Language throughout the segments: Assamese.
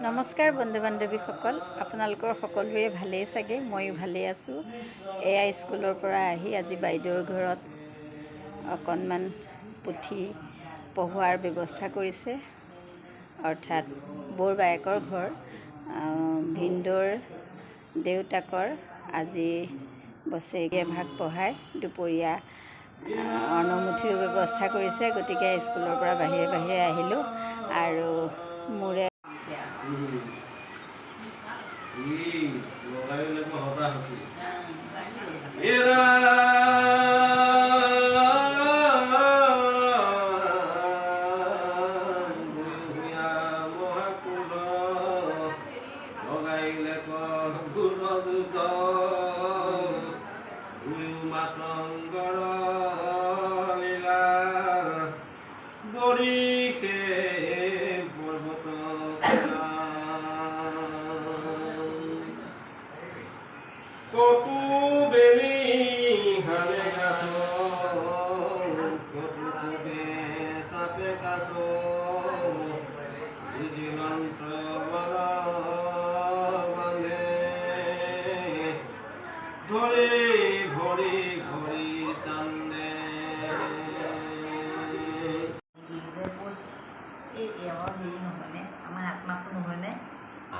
নমস্কাৰ বন্ধু বান্ধৱীসকল, আপোনালোকৰ সকলোৰে ভালেই চাগে। ময়ো ভালেই আছোঁ। এয়া স্কুলৰ পৰা আহি আজি বাইদেউৰ ঘৰত অকণমান পুথি পঢ়োৱাৰ ব্যৱস্থা কৰিছে, অৰ্থাৎ বৰ বায়েকৰ ঘৰ। ভিনদেউৰ দেউতাকৰ আজি বছৰেকীয়া ভাগ পঢ়াই দুপৰীয়া অন্নমুঠিৰো ব্যৱস্থা কৰিছে। গতিকে স্কুলৰ পৰা বাহিৰে বাহিৰে আহিলোঁ আৰু মোৰে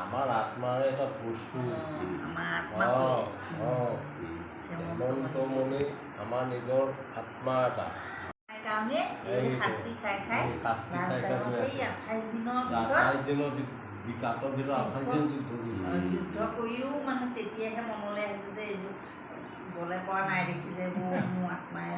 আমাৰ আত্মাৰ এটা বস্তু মনে আমাৰ নিজেৰ আত্মা এটা বিকাশৰ ভিতৰত 28 দিন যুদ্ধ কৰিও মানে তেতিয়াহে মনলৈ আহিছে যে এইবোৰ গ'লে পৰা নাই দেখি যে মোৰ আত্মাই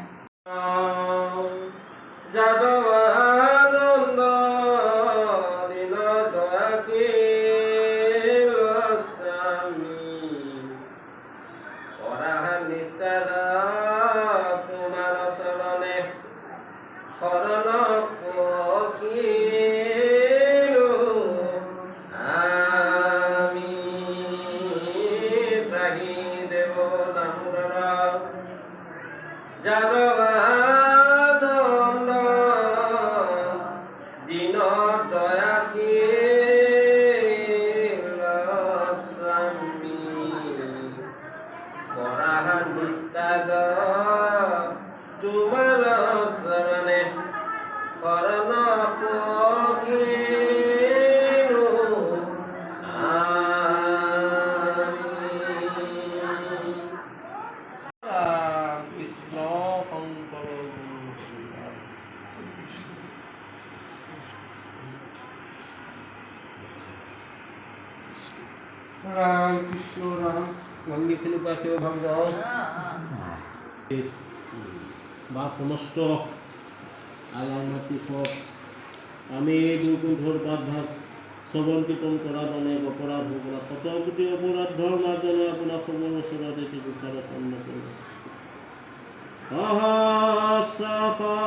ৰাম কৃষ্ণ ৰাম মন্দিৰখানি পাশে ভাব যাও বা সমস্ত আলামতি সব আমি বৈকুণ্ঠৰ পাঠভাগ শ্ৰৱণ কীৰ্তন কৰা মানে অপৰাধ হৈ পৰা শত কোটি অপৰাধৰ মাজনে আপোনাৰ খবৰ ওচৰত এটি বিচাৰত অন্ন কৰিব সহস্ৰয়াদি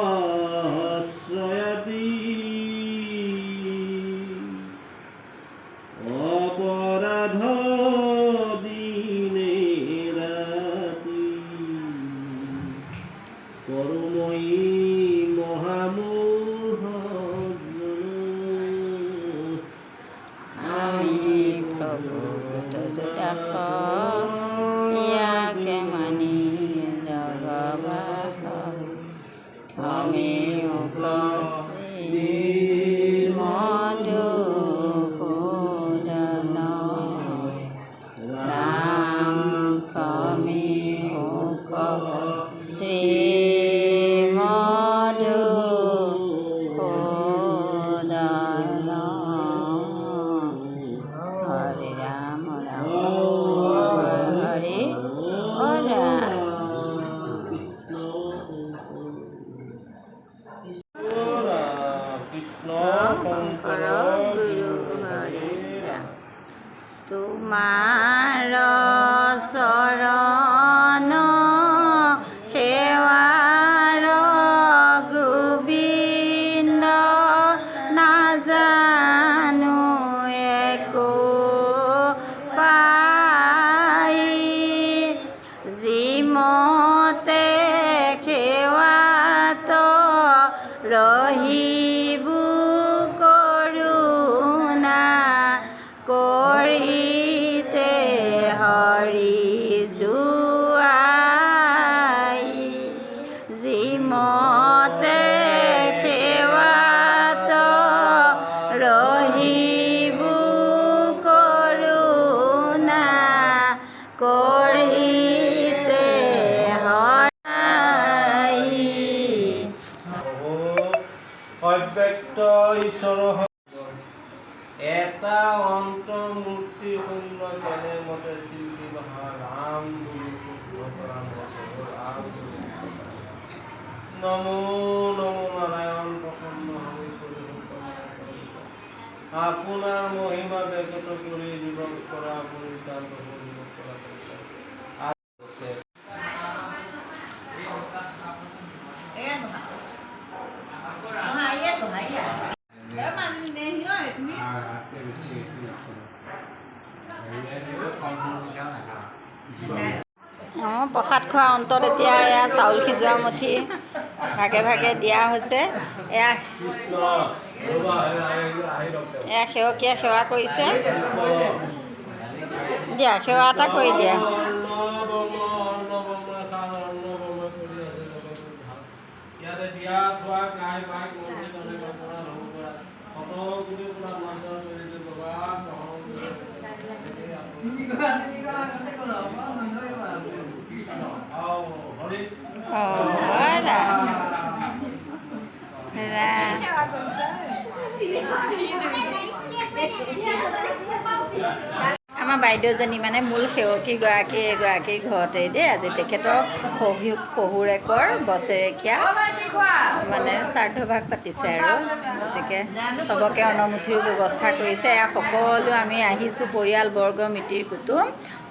অপৰাধ দিনে ৰাতি কৰুময়ী মহামোহ আমি প্ৰভু ইয়াকে মানি জগবাস আমি শংকৰ গুৰু হৰি ৰাম। তোমাৰ চৰণ সেৱাৰ গোবিন্দ নাজানো একো পাই, যিমতে সেৱাত ৰহিবু কৰিতে হৰি জুৱাই যিমতে সেৱাত ৰহিব কৰোণা কৰিতে হৰাই অব্যক্ত ঈশ্বৰ এটা অন্তৰ্মূৰ্তি শূন্য কেনে মতে শিল্পী মহা ৰাম বুলি শুদ্ধ কৰা নমো নমো নাৰায়ণ প্ৰসন্ন হৈ আপোনাৰ মহিমা ব্যক্ত কৰি জীৱক কৰা পৰিত্ৰাণ কৰা প্ৰসাদ খোৱাৰ অন্তত এতিয়া এয়া চাউল সিজোৱা মুঠি ভাগে ভাগে দিয়া হৈছে। এয়া সেৱকীয়ে সেৱা কৰিছে। দিয়া সেৱা এটা কৰি দিয়া। আমাৰ বাইদেউজনী মানে মূল সেৱকীগৰাকী এগৰাকীৰ ঘৰতে দেই আজি তেখেতৰ শহুৰেকৰ বছৰেকীয়া মানে শ্ৰাদ্ধভাগ পাতিছে আৰু গতিকে চবকে অন্নমুঠিৰো ব্যৱস্থা কৰিছে। এয়া সকলো আমি আহিছোঁ পৰিয়ালবৰ্গ মিতিৰ কুটুম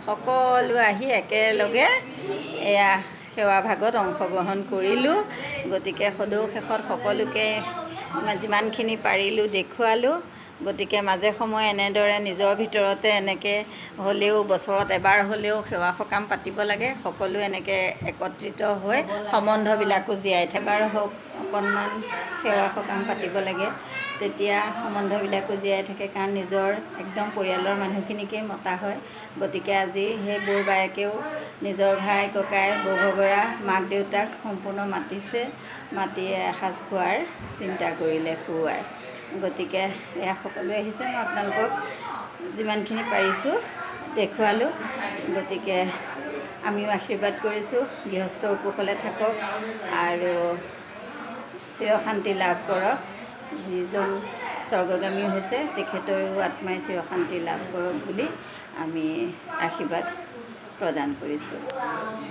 সকলো আহি একেলগে এয়া সেৱাভাগত অংশগ্ৰহণ কৰিলোঁ। গতিকে সদৌ শেষত সকলোকে যিমানখিনি পাৰিলোঁ দেখুৱালোঁ। গতিকে মাজে সময়ে এনেদৰে নিজৰ ভিতৰতে এনেকৈ হ'লেও বছৰত এবাৰ হ'লেও সেৱা সকাম পাতিব লাগে। সকলো এনেকৈ একত্ৰিত হৈ সম্বন্ধবিলাকো জীয়াই থাকে। এবাৰ হওক অকণমান সেৱা সকাম পাতিব লাগে, তেতিয়া সম্বন্ধবিলাকো জীয়াই থাকে, কাৰণ নিজৰ একদম পৰিয়ালৰ মানুহখিনিকেই মতা হয়। গতিকে আজি সেই বৌৰ বায়েকেও নিজৰ ভাই ককাই বৌ ভগৰা মাক দেউতাক সম্পূৰ্ণ মাতিছে, মাতি এসাঁজ খোৱাৰ চিন্তা কৰিলে খুওৱাৰ। গতিকে এয়া সকলোৱে আহিছে, মই আপোনালোকক যিমানখিনি পাৰিছোঁ দেখুৱালোঁ। গতিকে আমিও আশীৰ্বাদ কৰিছোঁ গৃহস্থ কুশলে থাকক আৰু চিৰশান্তি লাভ কৰক। যিজন স্বৰ্গগামী হৈছে তেখেতৰো আত্মাই চিৰশান্তি লাভ কৰক বুলি আমি আশীৰ্বাদ প্ৰদান কৰিছোঁ।